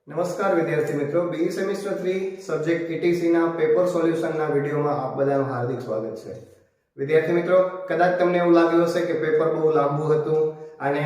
નમસ્કાર વિદ્યાર્થી મિત્રો, બીઈ સેમિસ્ટર 3 સબ્જેક્ટ ETC ના પેપર સોલ્યુશનના વિડિયોમાં આપ બધાનું હાર્દિક સ્વાગત છે. વિદ્યાર્થી મિત્રો, કદાચ તમને એવું લાગ્યું હશે કે પેપર બહુ લાંબુ હતું અને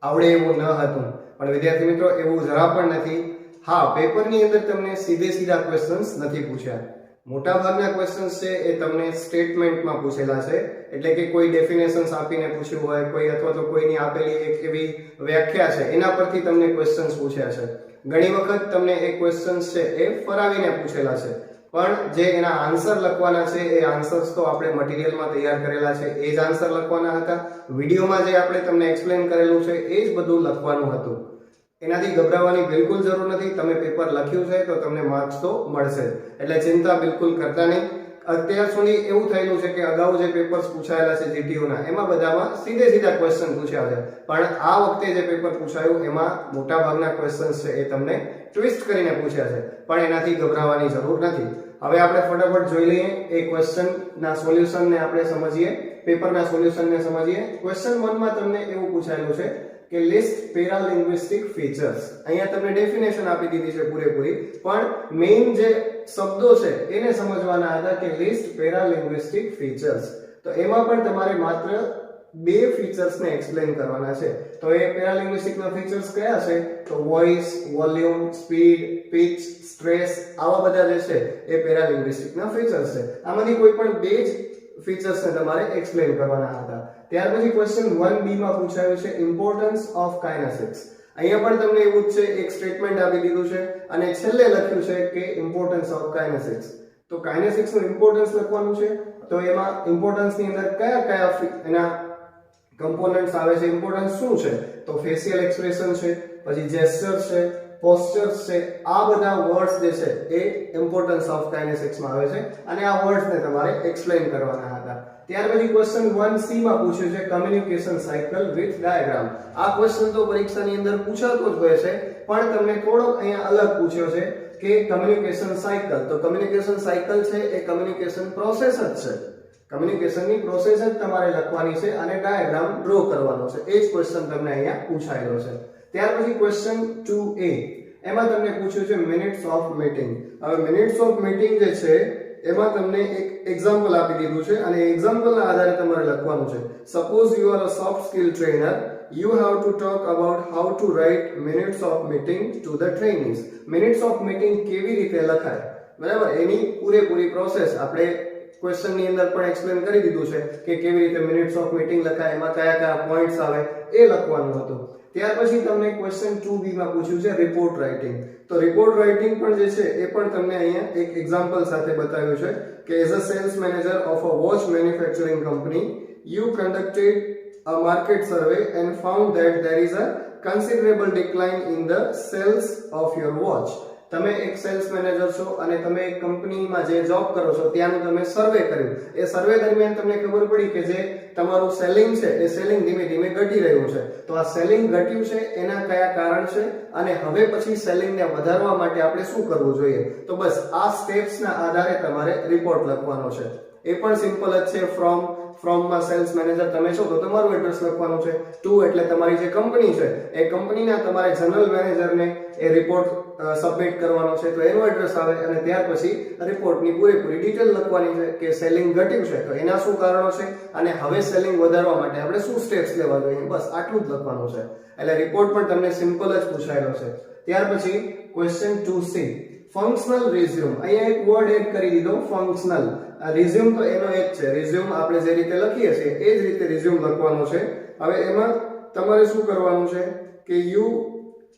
આવડે એવું ન હતું, પણ વિદ્યાર્થી મિત્રો એવું જરા પણ નથી. હા, પેપરની અંદર તમને સીધા ક્વેશ્ચન્સ નથી પૂછ્યા. મોટા ભાગના ક્વેશ્ચન્સ છે એ તમને સ્ટેટમેન્ટમાં પૂછેલા છે, એટલે કે કોઈ ડેફિનેશન્સ આપીને પૂછ્યું હોય, કોઈ અથવા તો કોઈની આપેલી એક એવી વ્યાખ્યા છે એના પરથી તમને ક્વેશ્ચન્સ પૂછ્યા છે. ઘણી વખત તમને એ ક્વેશ્ચન્સ છે એ ફરાવીને પૂછેલા છે, પણ જે એના આન્સર લખવાના છે એ આન્સર્સ તો આપણે મટીરીયલમાં તૈયાર કરેલા છે, એ જ આન્સર લખવાના હતા. વિડીયોમાં જે આપણે તમને એક્સપ્લેન કરેલું છે એ જ બધું લખવાનું હતું. એનાથી ગભરાવાની બિલકુલ જરૂર નથી. તમે પેપર લખ્યું છે તો તમને માર્ક્સ તો મળશે, એટલે ચિંતા બિલકુલ કરતા નહીં. અત્યાર સુધી એવું થયેલું છે કે અગાઉ જે પેપર્સ પૂછાયેલા છે જીટીયુના, એમાં બધામાં સીધા ક્વેશ્ચન પૂછ્યા છે, પણ આ વખતે જે પેપર પૂછાયું એમાં મોટા ભાગના ક્વેશ્ચન્સ છે એ તમને ટ્વિસ્ટ કરીને પૂછ્યા છે, પણ એનાથી ગભરાવાની જરૂર નથી. હવે આપણે ફટાફટ જોઈ લઈએ એ ક્વેશ્ચનના સોલ્યુશનને આપણે સમજીએ, પેપરના સોલ્યુશનને સમજીએ. ક્વેશ્ચન 1 માં તમને એવું પૂછાયેલું છે કે લિસ્ટ પેરાલિંગ્વિસ્ટિક ફીચર્સ. અહીંયા તમને ડેફિનેશન આપી દીધી છે પૂરેપૂરી, પણ મેઇન જે શબ્દો છે એને સમજવાના હતા કે લિસ્ટ પેરાલિંગ્વિસ્ટિક ફીચર્સ. તો એમાં પણ તમારે માત્ર બે ફીચર્સને એક્સપ્લેન કરવાના છે. તો એ પેરાલિંગ્વિસ્ટિકના ફીચર્સ કયા છે? તો voice, volume, speed, pitch, stress, આવા બધા જે છે એ પેરાલિંગ્વિસ્ટિકના ફીચર્સ છે. આમાંથી કોઈ પણ બે જ ફીચર્સને તમારે એક્સપ્લેન કરવાના હતા. ત્યાર પછી ક્વેશ્ચન 1b માં પૂછાયું છે ઇમ્પોર્ટન્સ ઓફ કાઇનેસિક્સ. અહીંયા પણ તમને એવું જ છે, એક સ્ટેટમેન્ટ આપી દીધું છે અને છેલ્લે લખ્યું છે કે ઇમ્પોર્ટન્સ ઓફ કાઇનેસિક્સ. તો કાઇનેસિક્સ નું ઇમ્પોર્ટન્સ લખવાનું છે. તો એમાં ઇમ્પોર્ટન્સ ની અંદર કયા એના કમ્પોનન્ટ્સ આવે છે, ઇમ્પોર્ટન્સ શું છે? તો ફેશિયલ એક્સપ્રેશન છે, પછી જેસ્ચર છે, પોસ્ચર્સ છે, આ બધા વર્ડ્સ જે છે એ ઇમ્પોર્ટન્સ ઓફ કાઇનેસિક્સ માં આવે છે અને આ વર્ડ્સ ને તમારે એક્સપ્લેન કરવાના હતા. ત્યાર પછી ક્વેશ્ચન 1c માં પૂછ્યું છે કમ્યુનિકેશન સાયકલ વિથ ડાયાગ્રામ. આ ક્વેશ્ચન તો પરીક્ષાની અંદર પૂછાતો જ હોય છે, પણ તમને થોડોક અહીંયા અલગ પૂછ્યો છે કે કમ્યુનિકેશન સાયકલ. તો કમ્યુનિકેશન સાયકલ છે એ કમ્યુનિકેશન પ્રોસેસ જ છે, કમ્યુનિકેશનની પ્રોસેસ જ તમારે લખવાની છે અને ડાયાગ્રામ ડ્રો કરવાનો છે. એ જ ક્વેશ્ચન તમને અહીંયા પૂછાયેલો છે. ત્યાર પછી ક્વેશ્ચન 2a, એમાં તમને પૂછ્યું છે મિનિટ્સ ઓફ મીટિંગ. હવે મિનિટ્સ ઓફ મીટિંગ જે છે એમાં તમને એક એક્ઝામ્પલ આપી દીધું છે અને એક્ઝામ્પલના આધારે તમારે લખવાનું છે. Suppose you are a soft skill trainer, you have to talk about how to write minutes of meeting to the trainees. minutes of meeting કેવી રીતે લખાય, બરાબર, એની પૂરેપૂરી પ્રોસેસ આપણે ક્વેશ્ચન ની અંદર પણ એક્સપ્લેન કરી દીધું છે કે કેવી રીતે મિનિટ્સ ઓફ મીટિંગ લખાય, એમાં કયા પોઈન્ટ્સ આવે એ લખવાનું હતું. ત્યાર પછી તમને ક્વેશ્ચન 2b માં પૂછ્યું છે રિપોર્ટ રાઇટિંગ. તો રિપોર્ટ રાઇટિંગ પણ જે છે એ પણ તમને અહીંયા એક એક્ઝામ્પલ સાથે બતાવ્યું છે કે as a sales manager of a watch manufacturing company you conducted a market survey and found that there is a considerable decline in the sales of your watch. તમે એક સેલ્સ મેનેજર છો અને તમે એક કંપનીમાં જે જોબ કરો છો ત્યાંનું તમે સર્વે કર્યું. એ સર્વે દરમિયાન તમને ખબર પડી કે જે તમારું સેલિંગ છે એ સેલિંગ ધીમે ઘટી રહ્યું છે. તો આ સેલિંગ ઘટ્યું છે એના કયા કારણ છે અને હવે પછી સેલિંગને વધારવા માટે આપણે શું કરવું જોઈએ? તો બસ આ સ્ટેપ્સના આધારે તમારે રિપોર્ટ લખવાનો છે. એ પણ સિમ્પલ જ છે. ફ્રોમ માં સેલ્સ મેનેજર તમે છો તો તમારું એડ્રેસ લખવાનું છે. ટુ એટલે તમારી જે કંપની છે એ કંપનીના તમારે જનરલ મેનેજરને એ રિપોર્ટ સબમિટ કરવાનો છે, તો એનું એડ્રેસ આવે અને ત્યાર પછી રિપોર્ટની પૂરેપૂરી ડિટેલ લખવાની છે કે સેલિંગ ઘટ્યું છે તો એના શું કારણો છે અને હવે સેલિંગ વધારવા માટે આપણે શું સ્ટેપ્સ લેવા જોઈએ, બસ આટલું જ લખવાનું છે. એટલે રિપોર્ટ પણ તમને સિમ્પલ જ પૂછાયેલો છે. ત્યાર પછી ક્વેશ્ચન 2c ફંક્શનલ રિઝ્યુમ. અહીંયા એક વર્ડ એડ કરી દીધો, ફંક્શનલ. રિઝ્યુમ તો એનો એક છે, રિઝ્યુમ આપણે જે રીતે લખીએ છીએ એ જ રીતે રિઝ્યુમ લખવાનો છે. હવે એમાં તમારે શું કરવાનું છે કે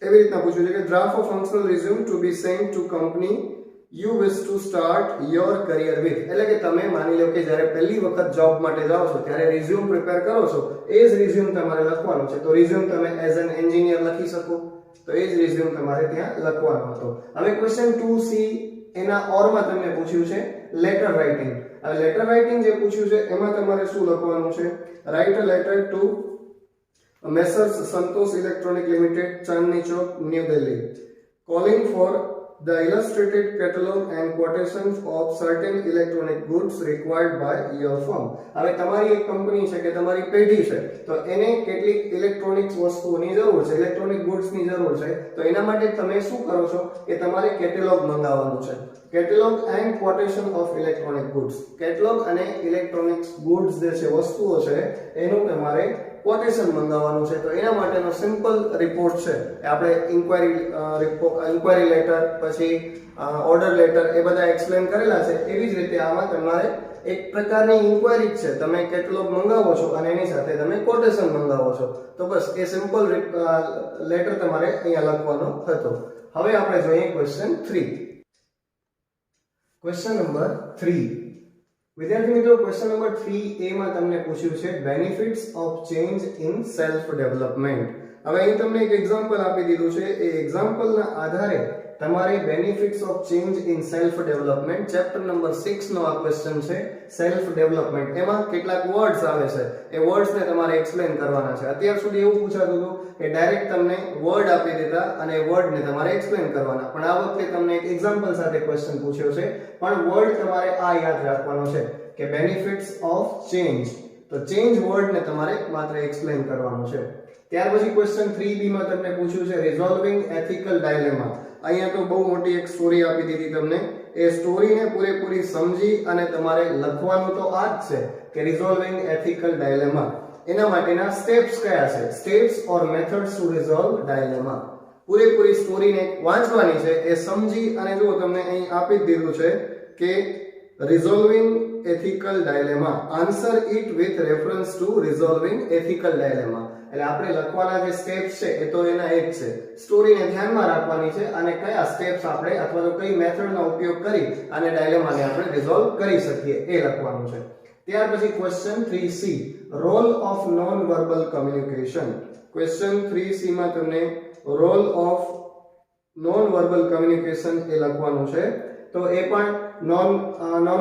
એવી રીતના પૂછ્યું છે કે draft a functional resume to be sent to company you wish to start your career with. એટલે કે તમે માની લો કે જ્યારે પહેલી વખત જોબ માટે જાઓ છો ત્યારે રિઝ્યુમ પ્રિપેર કરો છો, એ જ રિઝ્યુમ તમારે લખવાનું છે. તો રિઝ્યુમ તમે એઝ એન એન્જિનિયર લખી શકો, તો એ જ રિઝ્યુમ તમારે ત્યાં લખવાનો હતો. હવે ક્વેશ્ચન 2c એના ઓરમાં તમને પૂછ્યું છે લેટર રાઇટિંગ. હવે લેટર રાઇટિંગ જે પૂછ્યું છે એમાં તમારે શું લખવાનું છે? Write a letter to Messrs Santosh electronic limited, Chandni Chowk, New Delhi, calling for the illustrated catalog and quotations of certain electronic goods required by your firm. હવે તમારી એક કંપની છે કે તમારી પેઢી છે તો એને કેટલીક ઇલેક્ટ્રોનિક્સ વસ્તુઓની જરૂર છે, ઇલેક્ટ્રોનિક ગુડ્સની જરૂર છે, તો એના માટે તમે શું કરો છો કે તમારે કેટેલોગ મંગાવવાનું છે. Catalogue and quotation of electronic goods, catalogue અને ઇલેક્ટ્રોનિક્સ ગુડ્સ જે છે વસ્તુઓ છે એનું તમારે ક્વોટેશન મંગાવવાનું છે. તો એના માટેનો સિમ્પલ રિપોર્ટ છે એ આપણે ઇન્ક્વાયરી લેટર પછી ઓર્ડર લેટર એ બધા એક્સપ્લેન કરેલા છે. એવી જ રીતે આમાં તમારે એક પ્રકારની ઇન્ક્વાયરી છે, તમે કેટલોગ મંગાવો છો અને એની સાથે તમે ક્વોટેશન મંગાવો છો. તો બસ એ સિમ્પલ લેટર તમારે અહીંયા લખવાનો હતો. હવે આપણે જોઈએ ક્વેશ્ચન 3. Question number 3. વિદ્યાર્થી મિત્રો, ક્વેશ્ચન નંબર 3A માં તમને પૂછ્યું છે benefits of change in self development. હવે અહીં તમને એક એક્ઝામ્પલ આપી દીધું છે. એ એક્ઝામ્પલના આધારે તમારે benefits of change in self development chapter number 6 નો આ ક્વેશ્ચન છે, સેલ્ફ ડેવલપમેન્ટ. એમાં કેટલાક વર્ડ્સ આવે છે, એ વર્ડ્સને તમારે એક્સપ્લેન કરવાના છે. અત્યાર સુધી એવું પૂછાતું હતું કે ડાયરેક્ટ તમને વર્ડ આપી દેતા અને એ વર્ડને તમારે એક્સપ્લેન કરવાના, પણ આ વખતે તમને એક એક્ઝામ્પલ સાથે ક્વેશ્ચન પૂછ્યો છે, પણ વર્ડ તમારે આ યાદ રાખવાનો છે કે બેનિફિટ્સ ઓફ ચેન્જ. તો ચેન્જ વર્ડને તમારે માત્ર એક્સપ્લેન કરવાનો છે. ત્યાર પછી ક્વેશ્ચન 3B માં તમને પૂછ્યું છે રિઝોલ્વિંગ એથિકલ ડાયલેમા. અહીંયા તો બહુ મોટી એક સ્ટોરી આપી દીધી તમને. એ સ્ટોરીને પૂરેપૂરી સમજી અને તમારે લખવાનું તો આ જ છે કે રિઝોલ્વિંગ એથિકલ ડાયલેમા એના માટેના સ્ટેપ્સ કયા છે, સ્ટેપ્સ ઓર મેથડ્સ ટુ રિઝોલ્વ ડાયલેમા. પૂરેપૂરી સ્ટોરીને વાંચવાની છે, એ સમજી અને જો તમને અહીં આપી જ દીધું છે કે resolving ethical dilemma, answer it with reference to resolving ethical dilemma. એટલે આપણે લખવાના જે સ્ટેપ્સ છે એ તો એના એક છે, સ્ટોરીને ધ્યાનમાં રાખવાની છે અને કયા સ્ટેપ્સ આપણે અથવા તો કઈ મેથડનો ઉપયોગ કરી અને ડાયલેમાને આપણે રિઝોલ્વ કરી શકીએ એ લખવાનું છે. ત્યાર પછી question 3C, role of non verbal communication. Question 3C માં તમને role of non verbal communication એ લખવાનું છે. તો એ પણ નોન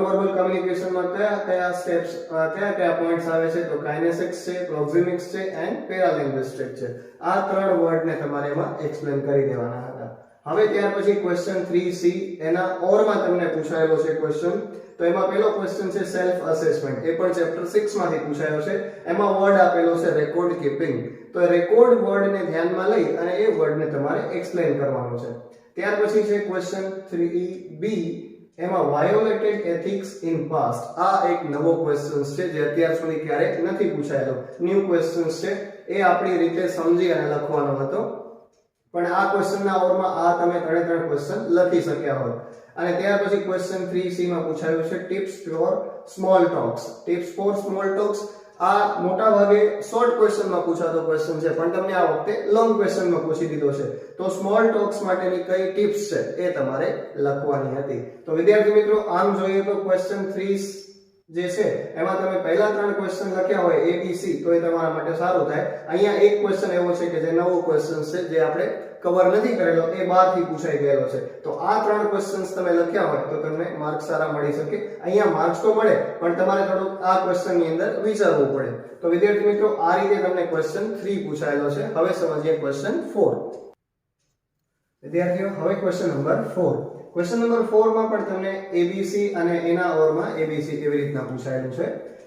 વર્બલ કમ્યુનિકેશનમાં કયા સ્ટેપ્સ કયા પોઈન્ટ્સ આવે છે, તો કાઇનેસિક્સ છે, પ્રોક્સિમિક્સ છે એન્ડ પેરાલિંગ્વિસ્ટિક છે. આ ત્રણ વર્ડને તમારે એમાં એક્સપ્લેન કરી દેવાના હતા. હવે ત્યાર પછી ક્વેશ્ચન 3C એના ઓરમાં તમને પૂછાયેલો છે ક્વેશ્ચન. તો એમાં પહેલો ક્વેશ્ચન છે સેલ્ફ અસેસમેન્ટ. એ પણ ચેપ્ટર 6 માંથી પૂછાયો છે. એમાં વર્ડ આપેલો છે રેકોર્ડ કીપિંગ. તો રેકોર્ડ વર્ડને ધ્યાનમાં લઈ અને એ વર્ડને તમારે એક્સપ્લેન કરવાનો છે. ત્યાર પછી છે ક્વેશ્ચન 3B, એમાં વાયોલેટેડ એથિક્સ ઇન પાસ્ટ. આ એક નવો ક્વેશ્ચન છે જે અત્યાર સુધી ક્યારેય નથી પૂછાયેલો, ન્યૂ ક્વેશ્ચન છે. એ આપણી રીતે સમજી અને લખવાનો હતો, પણ આ ક્વેશ્ચનના ઓરમાં આ તમે ત્રણ ક્વેશ્ચન લખી શક્યા હોત. અને ત્યાર પછી ક્વેશ્ચન 3C માં પૂછાયું છે tips for small talks. Tips for small talks આ મોટા ભાગે શોર્ટ ક્વેશ્ચનમાં પૂછાતો ક્વેશ્ચન છે, પણ તમને આ વખતે લોંગ ક્વેશ્ચનમાં પૂછી દીધો છે. તો સ્મોલ ટોક્સ માટેની કઈ ટિપ્સ છે એ તમારે લખવાની હતી. તો વિદ્યાર્થી મિત્રો, આમ જોઈએ તો ક્વેશ્ચન 3 જે છે એમાં તમે પહેલા 3 ક્વેશ્ચન લખ્યા હોય ABC તો એ તમારા માટે સારું થાય. અહીંયા એક ક્વેશ્ચન એવો છે કે જે નવો ક્વેશ્ચન છે, જે આપણે કવર નથી કરેલો, એ બહારથી પૂછાઈ ગયેલો છે. તો આ 3 ક્વેશ્ચન્સ તમે લખ્યા હોય તો તમને માર્ક્સ સારા મળી શકે. અહીંયા માર્ક્સ તો મળે, પણ તમારે થોડું આ ક્વેશ્ચનની અંદર વિચારવું પડે. તો વિદ્યાર્થી મિત્રો, આ રીતે તમને ક્વેશ્ચન 3 પૂછાયેલો છે. હવે સમજીએ ક્વેશ્ચન 4. વિદ્યાર્થીઓ, હવે ક્વેશ્ચન નંબર 4. ક્વેશ્ચન નંબર 4 માં પણ તમને ABC અને એના ઓરમાં ABC એવી રીતના પૂછાયેલું છે.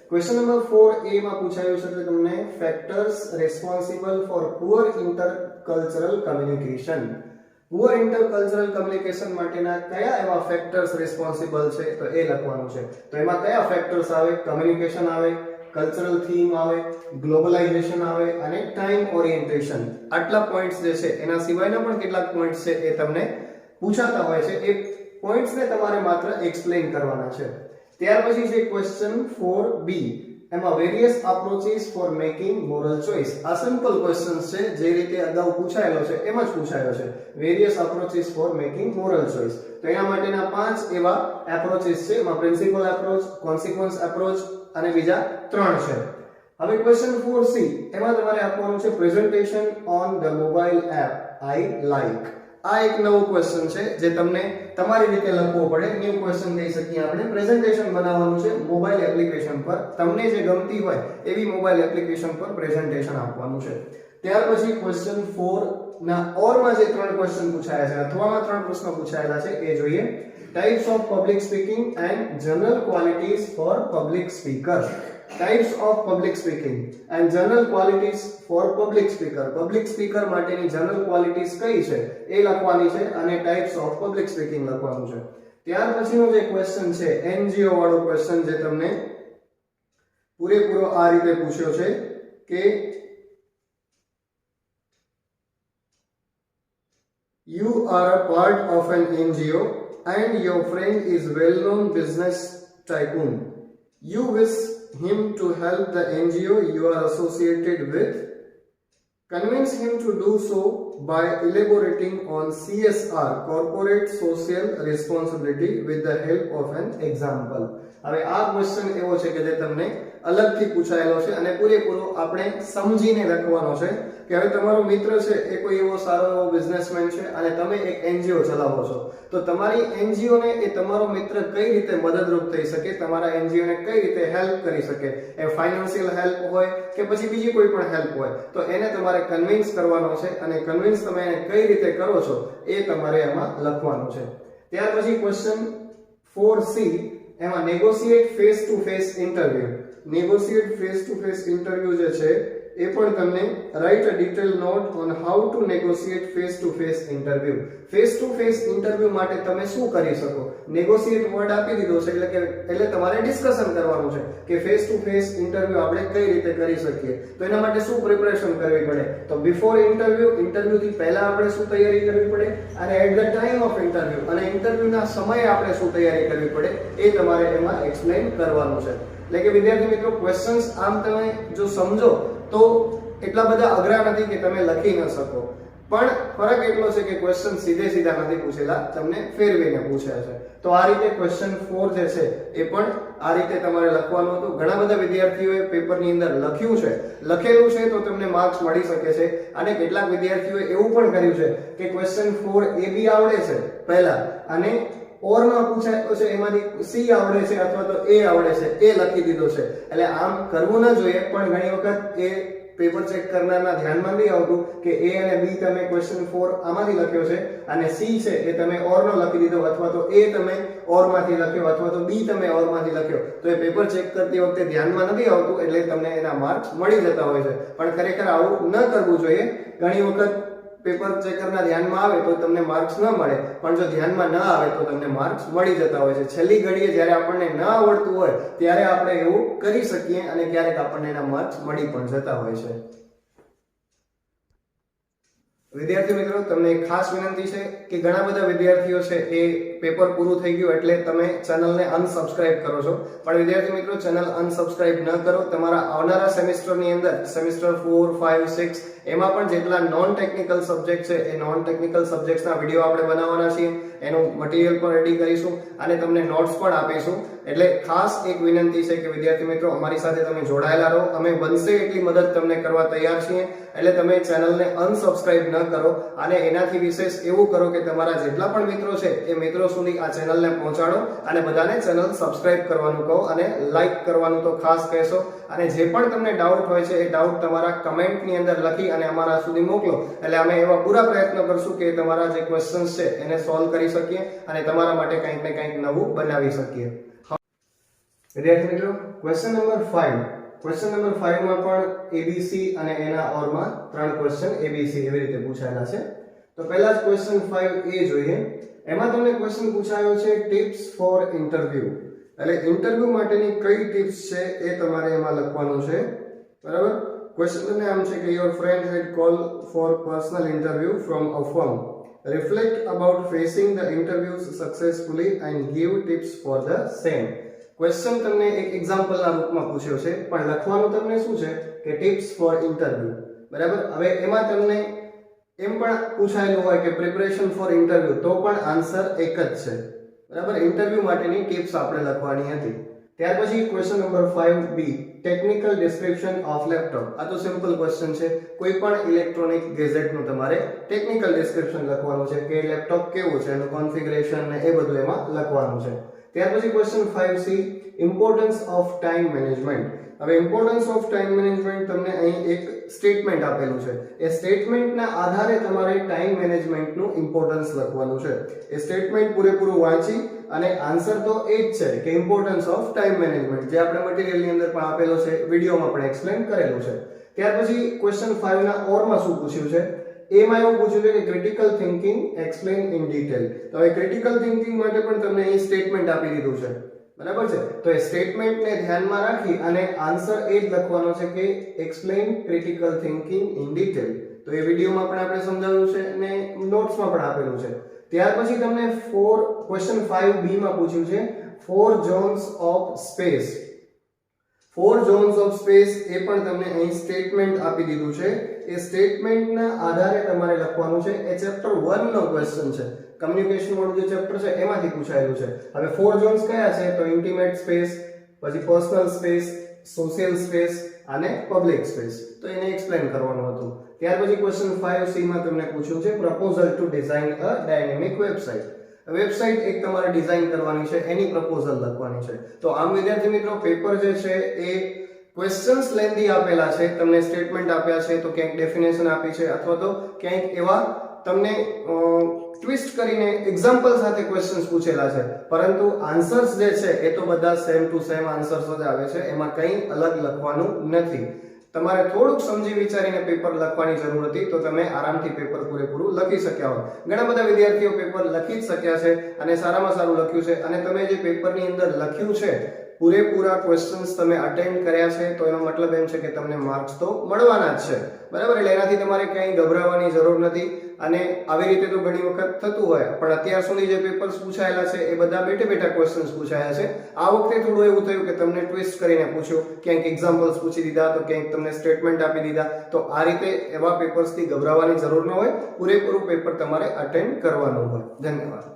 ક્વેશ્ચન નંબર 4A માં પૂછાયું છે કે તમને factors responsible for poor intercultural communication. Poor intercultural communication માટેના કયા એવા ફેક્ટર્સ રિસ્પોન્સિબલ છે તો એ લખવાનું છે. તો એમાં કયા ફેક્ટર્સ આવે? કમ્યુનિકેશન આવે, કલ્ચરલ થીમ આવે, ગ્લોબલાઇઝેશન આવે અને ટાઈમ ઓરિએન્ટેશન. આટલા પોઈન્ટ્સ જે છે, એના સિવાયના પણ કેટલાક પોઈન્ટ્સ છે એ તમને પૂછાતા હોય છે. એ પોઈન્ટ્સને તમારે માત્ર એક્સપ્લેન કરવાના છે. ત્યાર પછી છે ક્વેશ્ચન 4B, એમાં various approaches four making moral choice. આ સિમ્પલ ક્વેશ્ચન્સ છે, જે રીતે અગાઉ પૂછાયેલો છે એમ જ પૂછાયો છે. Various approaches four making moral choice. તો એના માટેના 5 એવા એપ્રોચીસ છે. એમાં પ્રિન્સિપલ એપ્રોચ, કોન્સિક્વન્સ એપ્રોચ અને બીજા 3 છે. હવે ક્વેશ્ચન 4C, એમાં તમારે આપવાનું છે presentation on the mobile app I like. આ એક નવો ક્વેશ્ચન છે જે તમને તમારી રીતે લખવો પડે. ન્યુ ક્વેશ્ચન કહી શકીએ આપણે. પ્રેઝન્ટેશન બનાવવાનું છે મોબાઈલ એપ્લિકેશન પર. તમને જે ગમતી હોય એવી મોબાઈલ એપ્લિકેશન પર પ્રેઝન્ટેશન આપવાનું છે. ત્યાર પછી ક્વેશ્ચન ના ઓરમાં જે ત્રણ ક્વેશ્ચન પૂછાયા છે અથવામાં ત્રણ પ્રશ્નો પૂછાયેલા છે એ જોઈએ. Types of public speaking and general qualities for public speaker. Types of public speaking and general qualities for public speaker. Public speaker માટેની જનરલ ક્વોલિટીઝ કઈ છે એ લખવાની છે અને ટાઇપ્સ ઓફ પબ્લિક સ્પીકિંગ લખવાનું છે. ત્યાર પછીનો જે ક્વેશ્ચન છે એનજીઓ વાળો ક્વેશ્ચન જે તમને પૂરેપૂરો આ રીતે પૂછ્યો છે કે you are a part of an NGO and your friend is well-known business tycoon. You wish him to help the NGO you are associated with. Convince him to do so by elaborating on CSR, corporate social responsibility, with the help of an example. હવે આ question એવો છે કે જે તમને અલગથી પૂછાયેલો છે અને પૂરેપૂરો આપણે સમજીને લખવાનો છે કે હવે તમારો મિત્ર છે એ કોઈ એવો સારો એવો બિઝનેસમેન છે અને તમે એક એનજીઓ ચલાવો છો, તો તમારી એનજીઓ ને એ તમારો મિત્ર કઈ રીતે મદદરૂપ થઈ શકે, તમારા એનજીઓ ને કઈ રીતે હેલ્પ કરી શકે, એ ફાઇનાન્શિયલ હેલ્પ હોય કે પછી બીજી કોઈ પણ હેલ્પ હોય, તો એને તમારે કન્વિન્સ કરવાનો છે અને કન્વિન્સ તમે એને કઈ રીતે કરો છો એ તમારે એમાં લખવાનું છે. ત્યાર પછી ક્વેશ્ચન 4C એમાં negotiate face to face interview. Negotiate face to face interview જે છે એ પણ તમને write a detail note on how to negotiate face to face interview. Face to face interview માટે તમે શું કરી શકો? નેગોશિએટ વર્ડ આપી દીધો છે એટલે તમારે ડિસ્કશન કરવાનું છે કે ફેસ ટુ ફેસ ઇન્ટરવ્યુ આપણે કઈ રીતે કરી શકીએ. તો એના માટે શું પ્રિપરેશન કરવી પડે? તો બિફોર ઇન્ટરવ્યુ થી પહેલા આપણે શું તૈયારી કરવી પડે, અને at the time of interview અને ઇન્ટરવ્યુના સમયે આપણે શું તૈયારી કરવી પડે એ તમારે એમાં એક્સપ્લેન કરવાનું છે. એટલે કે વિદ્યાર્થી મિત્રો ક્વેશ્ચન્સ આમ તમે જો સમજો તો એટલા બધા અઘરા નથી કે તમે લખી ન શકો, પણ ફરક એટલો છે કે ક્વેશ્ચન સીધા નથી પૂછેલા, તમને ફેરવીને પૂછ્યા છે. તો આ રીતે ક્વેશ્ચન 4 જે છે એ પણ આ રીતે તમારે લખવાનું હતું. ઘણા બધા વિદ્યાર્થીઓએ પેપરની અંદર લખેલું છે તો તમને માર્ક્સ મળી શકે છે, અને કેટલાક વિદ્યાર્થીઓએ એવું પણ કર્યું છે કે ક્વેશ્ચન 4 એ બી આવડે છે પહેલા અને ઓરમાં પૂછાયો છે એમાંથી સી આવડે છે અથવા તો એ આવડે છે એ લખી દીધો છે. એટલે આમ કરવું ન જોઈએ, પણ ઘણી વખત એ પેપર ચેક કરનારના ધ્યાનમાં નહીં આવતું કે એ અને બી તમે ક્વેશ્ચન 4 આમાંથી લખ્યો છે અને સી છે એ તમે ઓરનો લખી દીધો, અથવા તો એ તમે ઓરમાંથી લખ્યો અથવા તો બી તમે ઓરમાંથી લખ્યો. તો એ પેપર ચેક કરતી વખતે ધ્યાનમાં નથી આવતું, એટલે તમને એના માર્ક્સ મળી જતા હોય છે. પણ ખરેખર આવું ન કરવું જોઈએ. ઘણી વખત પેપર ચેકરના ધ્યાનમાં આવે તો તમને માર્ક્સ ન મળે, પણ જો ધ્યાનમાં ન આવે તો તમને માર્ક્સ મળી જતા હોય છે. છેલ્લી ઘડીએ જ્યારે આપણને ન આવડતું હોય ત્યારે આપણે એવું કરી શકીએ અને ક્યારેક આપણને એના માર્ક્સ મળી પણ જતા હોય છે. વિદ્યાર્થી મિત્રો, તમને એક ખાસ વિનંતી છે કે ઘણા બધા વિદ્યાર્થીઓ છે એ પેપર પૂરું થઈ ગયું એટલે તમે ચેનલને અનસબસ્ક્રાઇબ કરો છો, પણ વિદ્યાર્થી મિત્રો ચેનલ અનસબસ્ક્રાઇબ ન કરો. તમારા આવનારા સેમિસ્ટરની અંદર સેમિસ્ટર 4, 5, 6 એમાં પણ જેટલા નોન ટેકનિકલ સબ્જેક્ટ છે એ નોન ટેકનિકલ સબ્જેક્ટ્સના વિડીયો આપણે બનાવવાના છીએ. એનું મટીરિયલ પણ રેડી કરીશું અને તમને નોટ્સ પણ આપીશું. એટલે ખાસ એક વિનંતી છે કે વિદ્યાર્થી મિત્રો અમારી સાથે તમે જોડાયેલા રહો. અમે બનશે એટલી મદદ તમને કરવા તૈયાર છીએ. એટલે તમે ચેનલને અનસબસ્ક્રાઇબ ન કરો, અને એનાથી વિશેષ એવું કરો કે તમારા જેટલા પણ મિત્રો છે એ મિત્રો સુધી આ ચેનલને પહોંચાડો અને બધાને ચેનલ સબસ્ક્રાઇબ કરવાનું કહો અને લાઈક કરવાનું તો ખાસ કહેશો. અને જે પણ તમને ડાઉટ હોય છે એ ડાઉટ તમારા કમેન્ટની અંદર લખી અને અમારા સુધી મોકલો. એટલે અમે એવા પૂરા પ્રયત્ન કરશું કે તમારા જે ક્વેશ્ચન્સ છે એને સોલ્વ કરી શકીએ અને તમારા માટે કંઈક ને કંઈક નવું બનાવી શકીએ. વિદ્યાર્થી મિત્રો, ક્વેશ્ચન નંબર 5 માં પણ એબીસી અને એના ઓરમાં 3 ક્વેશ્ચન એબીસી એવી રીતે પૂછાયેલા છે. તો પહેલા જ ક્વેશ્ચન 5 એ જોઈએ. એમાં તમને ક્વેશ્ચન પૂછાયો છે ટિપ્સ ફોર ઇન્ટરવ્યુ. એટલે ઇન્ટરવ્યુ માટેની કઈ ટિપ્સ છે એ તમારે એમાં લખવાનું છે, બરાબર. ક્વેશ્ચન તમને આમ છે કે your friend had call for personal interview from a firm. Reflect about facing the interviews successfully and give tips for the same. Question તમને એક એક્ઝામ્પલના રૂપમાં પૂછ્યો છે, પણ લખવાનું તમને શું છે કે ટિપ્સ ફોર ઇન્ટરવ્યુ, બરાબર. હવે એમાં તમને એમ પણ પૂછાયેલું હોય કે પ્રિપરેશન ફોર ઇન્ટરવ્યુ, તો પણ આન્સર એક જ છે, બરાબર. ઇન્ટરવ્યુ માટેની ટિપ્સ આપણે લખવાની હતી. ત્યાર પછી question number 5B, technical description of laptop. આ તો સિમ્પલ ક્વેશ્ચન છે. કોઈ પણ ઇલેક્ટ્રોનિક ગેજેટનું તમારે ટેકનિકલ ડિસ્ક્રિપ્શન લખવાનું છે કે લેપટોપ કેવું છે, એનું કોન્ફિગરેશન ને એ બધું એમાં લખવાનું છે. ત્યાર પછી question 5C, importance of time management. હવે ઇમ્પોર્ટન્સ ઓફ ટાઈમ મેનેજમેન્ટ તમને અહીં એક સ્ટેટમેન્ટ આપેલું છે. એ સ્ટેટમેન્ટના આધારે તમારે ટાઈમ મેનેજમેન્ટનું ઇમ્પોર્ટન્સ લખવાનું છે. એ સ્ટેટમેન્ટ પૂરેપૂરું વાંચી અને આન્સર તો એ જ છે કે ઇમ્પોર્ટન્સ ઓફ ટાઈમ મેનેજમેન્ટ, જે આપણે મટીરિયલની અંદર પણ આપેલો છે, વિડીયોમાં પણ એક્સપ્લેન કરેલું છે. ત્યાર પછી ક્વેશ્ચન 5 ના ઓરમાં શું પૂછ્યું છે? એમાં એવું પૂછ્યું છે કે critical thinking explain in detail. તો હવે ક્રિટિકલ થિંકિંગ માટે પણ તમને અહીં સ્ટેટમેન્ટ આપી દીધું છે, બરાબર છે. તો એ સ્ટેટમેન્ટને ધ્યાનમાં રાખી અને આન્સર એ જ લખવાનો છે કે explain critical thinking in detail. તો એ વિડીયોમાં પણ આપણે સમજાવ્યું છે અને નોટ્સમાં પણ આપેલું છે. ત્યાર પછી તમને ક્વેશ્ચન 5b માં પૂછ્યું છે 4 zones of space. 4 zones of space એ પણ તમને અહીં સ્ટેટમેન્ટ આપી દીધું છે. એ સ્ટેટમેન્ટના આધારે તમારે લખવાનું છે. એ ચેપ્ટર 1 નો ક્વેશ્ચન છે. કમ્યુનિકેશન વાળું જે ચેપ્ટર છે એમાંથી પૂછાયેલું છે. હવે 4 ઝોન્સ કયા છે? તો ઇન્ટિમેટ સ્પેસ, પછી પર્સનલ સ્પેસ, સોશિયલ સ્પેસ અને પબ્લિક સ્પેસ. તો એને એક્સપ્લેન કરવાનું હતું. ત્યાર પછી ક્વેશ્ચન 5c માં તમને પૂછ્યું છે પ્રપોઝલ ટુ ડિઝાઇન અ ડાયનેમિક વેબસાઇટ. વેબસાઇટ એક તમારે ડિઝાઇન કરવાની છે, એની પ્રપોઝલ લખવાની છે. તો આમ વિદ્યાર્થી મિત્રો પેપર જે છે એ ક્વેશ્ચન્સ લેન્ધી આપેલા છે. તમને સ્ટેટમેન્ટ આપ્યા છે, તો ક્યાંક ડેફિનેશન આપી છે, અથવા તો ક્યાંક એવા તમને ટ્વિસ્ટ કરીને એક્ઝામ્પલ સાથે ક્વેશ્ચન્સ પૂછેલા છે. પરંતુ આન્સર્સ જે છે એ તો બધા સેમ ટુ સેમ આન્સર્સ જ આવે છે. એમાં કંઈ અલગ લખવાનું નથી. તમારે થોડુંક સમજી વિચારીને પેપર લખવાની જરૂર હતી, તો તમે આરામથી પેપર પૂરેપૂરું લખી શક્યા હોત. ઘણા બધા વિદ્યાર્થીઓ પેપર લખી જ શક્યા છે અને સારામાં સારું લખ્યું છે. અને તમે જે પેપરની અંદર લખ્યું છે, પૂરેપૂરા ક્વેશ્ચન્સ તમે અટેન્ડ કર્યા છે, તો એનો મતલબ એમ છે કે તમને માર્ક્સ તો મળવાના જ છે, બરાબર. એટલે એનાથી તમારે કંઈ ગભરાવાની જરૂર નથી. અને આવી રીતે તો ઘણી વખત થતું હોય, પણ અત્યાર સુધી જે પેપર્સ પૂછાયેલા છે એ બધા બેઠા ક્વેશ્ચન્સ પૂછાયા છે. આ વખતે થોડું એવું થયું કે તમને ટ્વિસ્ટ કરીને પૂછ્યું, ક્યાંક એક્ઝામ્પલ્સ પૂછી દીધા, તો ક્યાંક તમને સ્ટેટમેન્ટ આપી દીધા. તો આ રીતે એવા પેપર્સથી ગભરાવાની જરૂર ન હોય. પૂરેપૂરું પેપર તમારે અટેન્ડ કરવાનું હોય. ધન્યવાદ.